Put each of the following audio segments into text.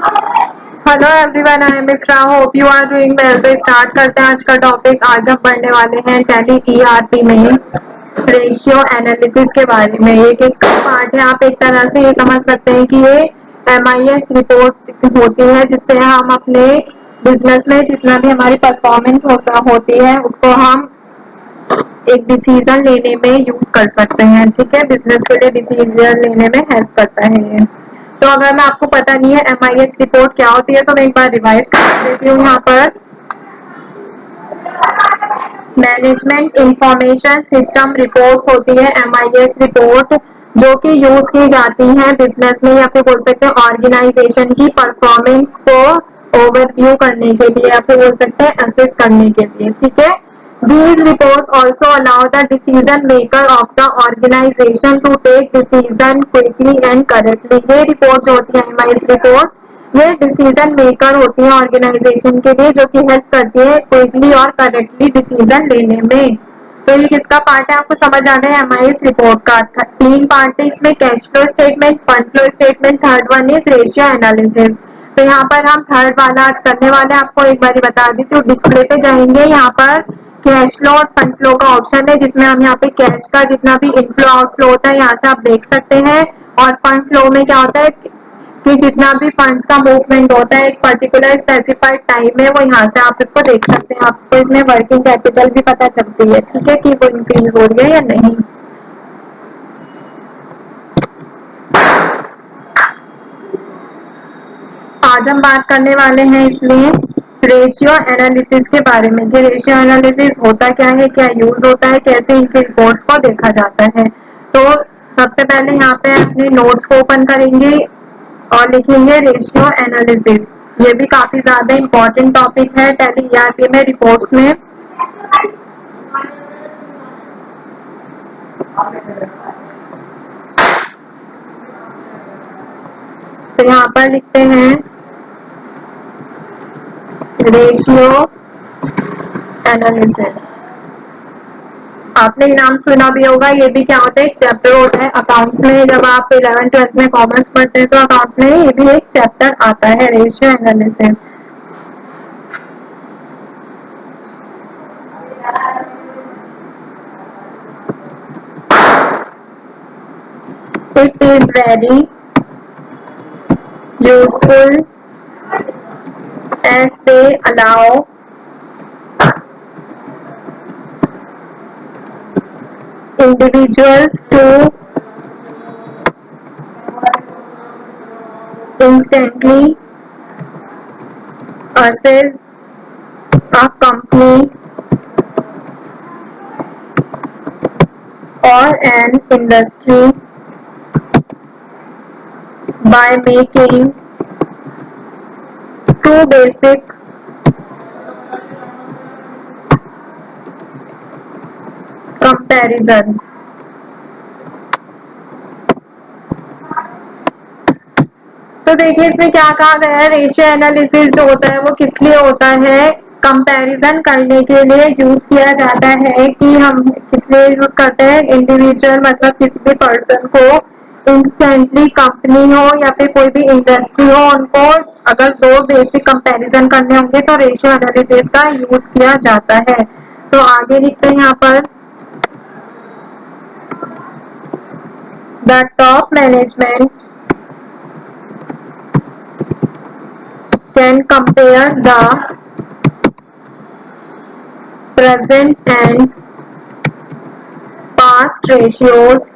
Hello everyone, I am Ifra, hope you are doing well. तो start करते हैं आज का टॉपिक। आज हम पढ़ने वाले हैं टैली ईआरपी में रेशियो एनालिसिस के बारे में। ये किसका पार्ट है? आप एक तरह से ये समझ सकते हैं कि ये एमआईएस रिपोर्ट होती है जिससे हम अपने बिजनेस में जितना भी हमारी परफॉर्मेंस होती है उसको हम एक डिसीजन लेने में यूज कर सकते हैं। ठीक है, बिजनेस के लिए डिसीजन लेने में हेल्प करता है ये। तो अगर मैं आपको पता नहीं है एमआईएस रिपोर्ट क्या होती है तो मैं एक बार रिवाइज कर देती हूँ। यहाँ पर मैनेजमेंट इंफॉर्मेशन सिस्टम रिपोर्ट्स होती है एमआईएस रिपोर्ट, जो कि यूज की जाती हैं बिजनेस में या फिर बोल सकते हैं ऑर्गेनाइजेशन की परफॉर्मेंस को ओवरव्यू करने के लिए या फिर बोल सकते हैं असेस करने के लिए। ठीक है, these reports also allow the decision maker of the organization to take decision quickly and correctly। ये रिपोर्ट जो होती है एमआईएस रिपोर्ट, ये डिसीजन मेकर होती है ऑर्गेनाइजेशन के लिए, जो कि हेल्प करती है क्विकली और करेक्टली डिसीजन लेने में। तो ये किसका पार्ट है आपको समझ आना है? एमआईएस रिपोर्ट का। तीन पार्ट है इसमें, cash flow statement, fund flow statement, third one is ratio analysis. तो यहाँ पर हम थर्ड वाला आज करने वाले हैं। आपको एक बार बता देती हूँ, डिस्प्ले पे जाएंगे, यहाँ पर कैश फ्लो और फंड फ्लो का ऑप्शन है जिसमें हम यहाँ पे कैश का जितना भी इनफ्लो आउटफ्लो होता है यहाँ से आप देख सकते हैं। और फंड फ्लो में क्या होता है कि जितना भी फंड्स का मूवमेंट होता है एक पर्टिकुलर स्पेसिफाइड टाइम में, वो यहाँ से आप इसको देख सकते हैं। आपको इसमें वर्किंग कैपिटल भी पता चलती है, ठीक है, कि वो इंक्रीज हो रही है या नहीं। आज हम बात करने वाले हैं इसमें रेशियो एनालिसिस के बारे में कि रेशियो एनालिसिस होता क्या है, क्या यूज होता है, कैसे इनके रिपोर्ट्स को देखा जाता है। तो सबसे पहले यहाँ पे अपने नोट्स को ओपन करेंगे और लिखेंगे रेशियो एनालिसिस। ये भी काफी ज्यादा इम्पोर्टेंट टॉपिक है टैली ईआरपी में रिपोर्ट्स में। तो यहाँ पर लिखते हैं रेशियो एनालिसिस। आपने नाम सुना भी होगा, ये भी क्या होता है, एक चैप्टर होता है अकाउंट्स में। जब आप 11th-12th में कॉमर्स पढ़ते हैं तो अकाउंट में ये भी एक चैप्टर आता है, ratio analysis. It is very useful as they allow individuals to instantly assess a company or an industry by making two basic comparisons। तो देखिए इसमें क्या कहा गया है, रेशियो एनालिसिस जो होता है वो किस लिए होता है? कंपैरिजन करने के लिए यूज किया जाता है। कि हम किस लिए यूज करते हैं? इंडिविजुअल मतलब किसी भी पर्सन को इंस्टेंटली, कंपनी हो या फिर कोई भी इंडस्ट्री हो, उनको अगर दो बेसिक कंपैरिजन करने होंगे तो रेशियो एनालिसिस का यूज किया जाता है। तो आगे लिखते हैं यहाँ पर, the top management can compare the present and past ratios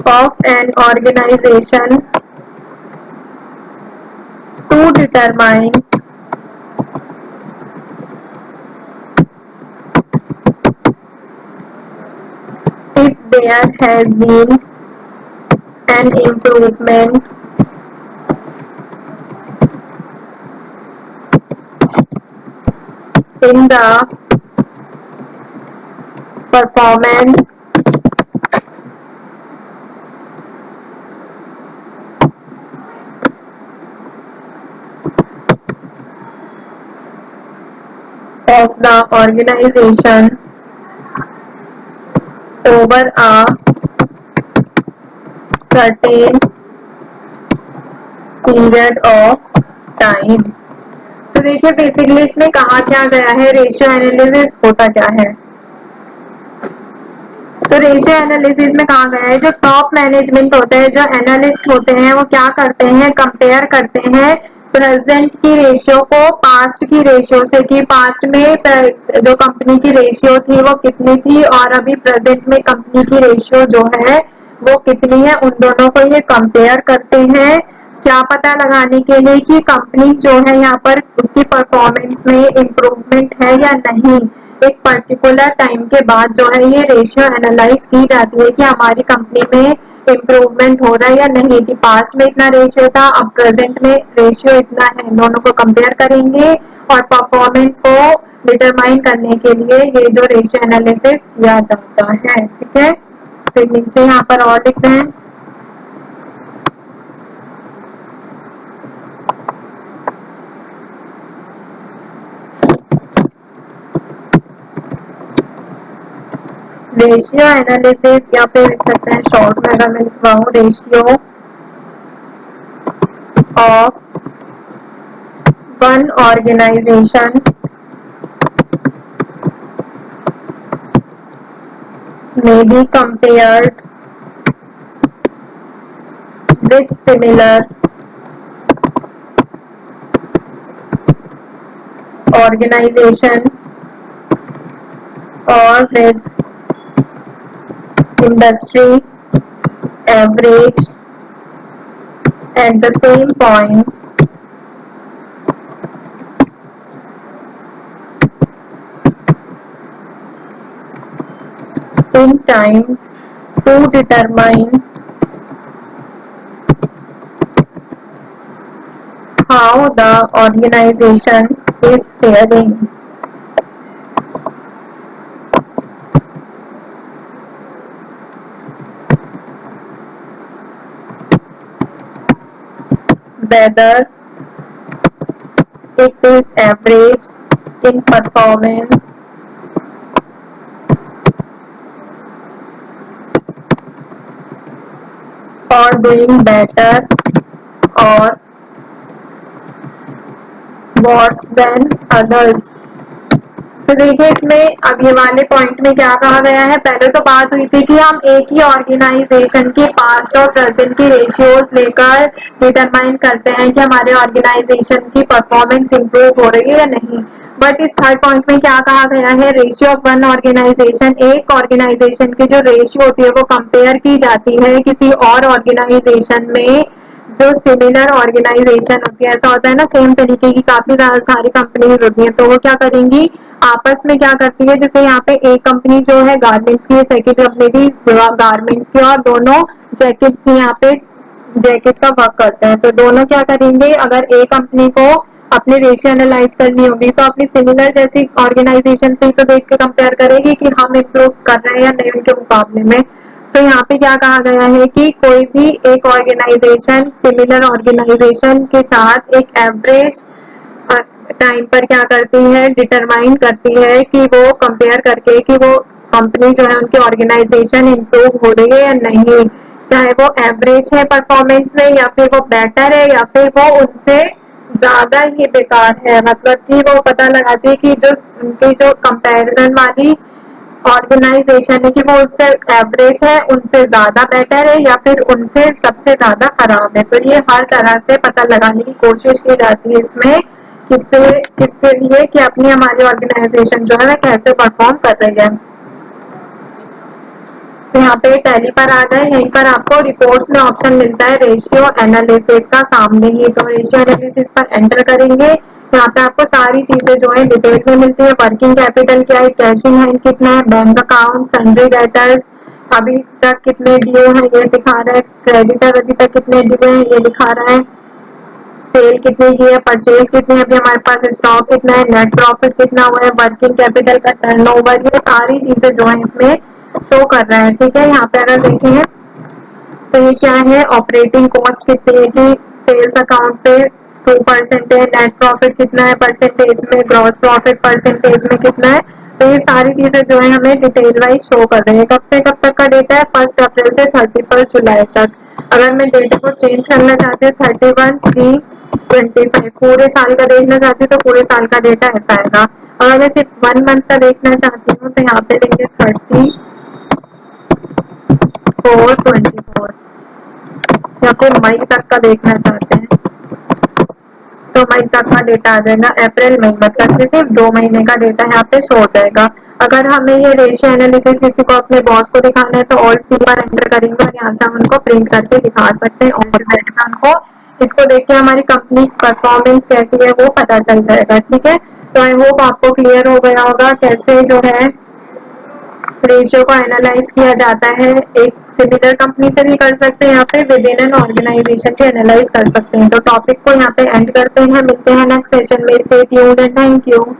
of an organization to determine if there has been an improvement in the performance of the organization over a certain period of time. तो देखिए basically इसमें कहा क्या गया है, ratio analysis होता क्या है। तो रेशियो एनालिसिस में कहा गया है जो टॉप मैनेजमेंट होते हैं, जो एनालिस्ट होते हैं, वो क्या करते हैं, कंपेयर करते हैं प्रेजेंट की रेशियो को पास्ट की रेशियो से, कि पास्ट में जो कंपनी की रेशियो थी वो कितनी थी और अभी प्रेजेंट में कंपनी की रेशियो जो है वो कितनी है, उन दोनों को ये कंपेयर करते हैं। क्या पता लगाने के लिए कि कंपनी जो है यहाँ पर उसकी परफॉर्मेंस में इम्प्रूवमेंट है या नहीं। एक पर्टिकुलर टाइम के बाद जो है ये रेशियो एनालाइज की जाती है कि हमारी कंपनी में इम्प्रूवमेंट हो रहा है या नहीं, कि पास्ट में इतना रेशियो था, अब प्रेजेंट में रेशियो इतना है, इन दोनों को कंपेयर करेंगे और परफॉर्मेंस को डिटरमाइन करने के लिए ये जो रेशियो एनालिसिस किया जाता है। ठीक है, फिर नीचे यहाँ पर और लिखते हैं रेशियो एनालिसिस, या फिर लिख सकते हैं शॉर्ट में अगर मैं लिखवाऊँ ratio of one organisation may be compared with similar organization or with industry average at the same point in time to determine how the organization is faring. Whether it is average in performance or doing better or worse than others. तो देखिए इसमें अब ये वाले point में क्या कहा गया है, पहले तो बात हुई थी कि हम एक ही ऑर्गेनाइजेशन की पास्ट और प्रेजेंट की रेशियोज लेकर डिटरमाइन करते हैं कि हमारे ऑर्गेनाइजेशन की परफॉर्मेंस इंप्रूव हो रही है या नहीं। बट इस थर्ड पॉइंट में क्या कहा गया है, रेशियो ऑफ वन ऑर्गेनाइजेशन, एक ऑर्गेनाइजेशन की जो रेशियो होती है वो कंपेयर की जाती है किसी और ऑर्गेनाइजेशन में जो सिमिलर ऑर्गेनाइजेशन होती है। ऐसा होता है ना, सेम तरीके की काफी सारी कंपनीज होती हैं, तो वो क्या करेंगी आपस में, क्या करती है, जैसे यहाँ पे एक कंपनी जो है गारमेंट्स की, सेकेंड कंपनी भी गारमेंट्स की, और दोनों जैकेट्स की यहाँ पे जैकेट का वर्क करते हैं, तो दोनों क्या करेंगे, अगर एक कंपनी को अपनी रेशियो एनालाइज करनी होगी तो अपनी सिमिलर जैसी ऑर्गेनाइजेशन से तो देख के कंपेयर करेगी कि हम इम्प्रूव कर रहे हैं या नहीं उनके मुकाबले में। तो यहाँ पे क्या कहा गया है कि कोई भी एक ऑर्गेनाइजेशन सिमिलर ऑर्गेनाइजेशन के साथ एक एवरेज टाइम पर क्या करती है, डिटरमाइन करती है कि वो कंपेयर करके कि वो कंपनी जो है उनकी ऑर्गेनाइजेशन इम्प्रूव हो रही है या नहीं, चाहे वो एवरेज है परफॉर्मेंस में या फिर वो बेटर है या फिर वो उनसे ज्यादा ही बेकार है। मतलब कि वो पता लगाती है कि जो उनकी जो कंपैरिजन वाली ऑर्गेनाइजेशन है कि वो उनसे एवरेज है, उनसे ज्यादा बेटर है या फिर उनसे सबसे ज्यादा खराब है। तो ये हर तरह से पता लगाने की कोशिश की जाती है इसमें, किसके लिए, कि अपनी हमारी ऑर्गेनाइजेशन जो है वह कैसे परफॉर्म कर रही है। तो यहाँ पे टैली पर आ गए, यहीं पर आपको रिपोर्ट्स में ऑप्शन मिलता है रेशियो एनालिसिस का सामने ही, तो रेशियो एनालिसिस पर एंटर करेंगे, यहाँ पे आपको सारी चीजें जो है डिटेल में मिलती है। वर्किंग कैपिटल क्या है, कैशिंग हैंड कितना है, बैंक अकाउंट, सन्ड्री डेटर्स अभी तक कितने ड्यू है ये दिखा रहा है, क्रेडिटर अभी तक कितने ड्यू है ये दिखा रहा है, सेल कितनी की है, परचेज कितनी है, अभी हमारे पास स्टॉक कितना है, नेट प्रॉफिट कितना हुआ है, वर्किंग कैपिटल का टर्नओवर, ये सारी चीजें जो है इसमें शो कर रहा है। ठीक है, यहाँ पे अगर देखें तो ये क्या है, ऑपरेटिंग कॉस्ट कितनी है कि सेल्स अकाउंट पे 2% है, नेट प्रॉफिट कितना है परसेंटेज में, ग्रॉस प्रॉफिट परसेंटेज में कितना है। तो ये सारी चीजें जो है हमें डिटेल वाइज शो कर रही है। कब से कब तक का डेटा है, 1 अप्रैल से 31 जुलाई तक। अगर मैं डेटा को चेंज करना चाहती हूँ 31/3/25 पूरे साल का देखना चाहती हूँ तो पूरे साल का डेटा ऐसा आएगा। अगर मैं सिर्फ 1 मंथ का देखना चाहती हूँ तो यहाँ पे देंगे 34/24 या फिर मई तक का देखना चाहते हैं तो मई तक का डेटा आ जाएगा। अप्रैल मई मतलब कि सिर्फ 2 महीने का डेटा यहाँ पे शो हो जाएगा। अगर हमें ये रेशियो एनालिसिस किसी को अपने बॉस को दिखाना है तो ऑल्ट की पर एंटर करेंगे और यहाँ से हम उनको प्रिंट करके दिखा सकते हैं और जेड में उनको इसको देख के हमारी कंपनी परफॉर्मेंस कैसी है वो पता चल जाएगा। ठीक है, तो आई होप आपको क्लियर हो गया होगा कैसे जो है रेशियो को एनालाइज किया जाता है। एक सिमिलर कंपनी से भी कर सकते हैं या फिर विद इन एन ऑर्गेनाइजेशन से एनालाइज कर सकते हैं। तो टॉपिक को यहाँ पे एंड करते हैं, मिलते हैं नेक्स्ट सेशन में। Stay tuned and thank you.